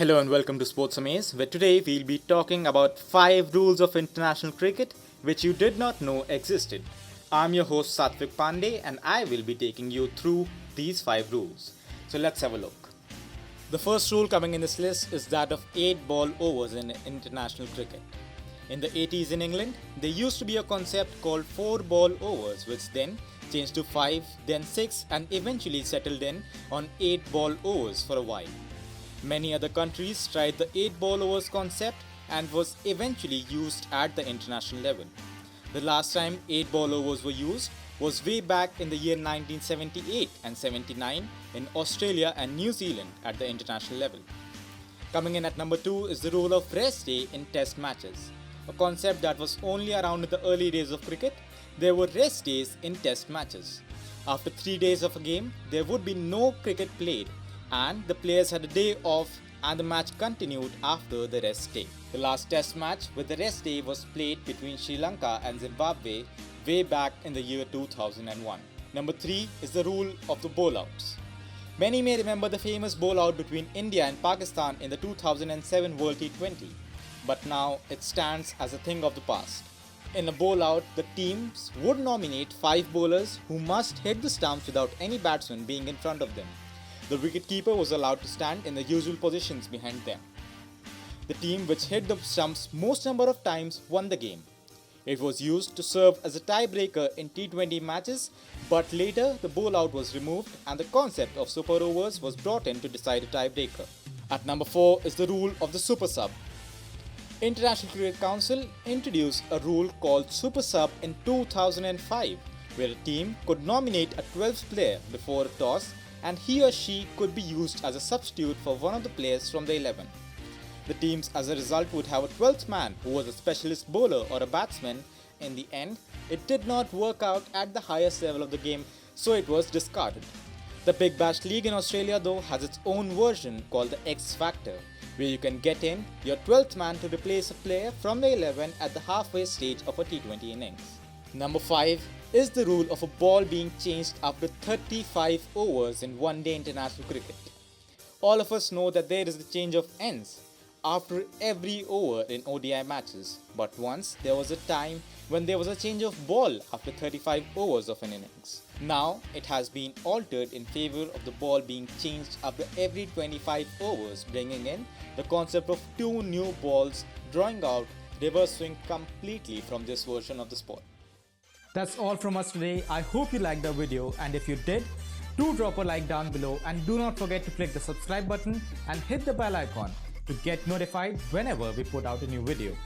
Hello and welcome to Sports Amaze, where today we'll be talking about 5 rules of international cricket which you did not know existed. I'm your host Satvik Pandey and I will be taking you through these 5 rules. So let's have a look. The first rule coming in this list is that of 8 ball overs in international cricket. In the 80s in England, there used to be a concept called 4 ball overs, which then changed to 5, then 6, and eventually settled in on 8 ball overs for a while. Many other countries tried the 8 ball overs concept and was eventually used at the international level. The last time 8 ball overs were used was way back in the year 1978 and 79 in Australia and New Zealand at the international level. Coming in at number 2 is the rule of rest day in test matches. A concept that was only around in the early days of cricket. There were rest days in test matches. After 3 days of a game, there would be no cricket played and the players had a day off and the match continued after the rest day. The last test match with the rest day was played between Sri Lanka and Zimbabwe way back in the year 2001. Number 3 is the rule of the bowlouts. Many may remember the famous bowlout between India and Pakistan in the 2007 World T20, but now it stands as a thing of the past. In a bowlout, the teams would nominate 5 bowlers who must hit the stumps without any batsman being in front of them. The wicketkeeper was allowed to stand in the usual positions behind them. The team which hit the stumps most number of times won the game. It was used to serve as a tiebreaker in T20 matches, but later the bowlout was removed and the concept of super overs was brought in to decide a tiebreaker. At number 4 is the rule of the super sub. International Cricket Council introduced a rule called super sub in 2005, where a team could nominate a 12th player before a toss and he or she could be used as a substitute for one of the players from the 11. The teams as a result would have a 12th man who was a specialist bowler or a batsman. In the end, it did not work out at the highest level of the game, so it was discarded. The Big Bash League in Australia though has its own version called the X Factor, where you can get in your 12th man to replace a player from the 11 at the halfway stage of a T20 innings. Number 5 is the rule of a ball being changed after 35 overs in one-day international cricket. All of us know that there is the change of ends after every over in ODI matches, but once there was a time when there was a change of ball after 35 overs of an innings. Now it has been altered in favor of the ball being changed after every 25 overs, bringing in the concept of 2 new balls, drawing out reverse swing completely from this version of the sport. That's all from us today. I hope you liked the video, and if you did, do drop a like down below and do not forget to click the subscribe button and hit the bell icon to get notified whenever we put out a new video.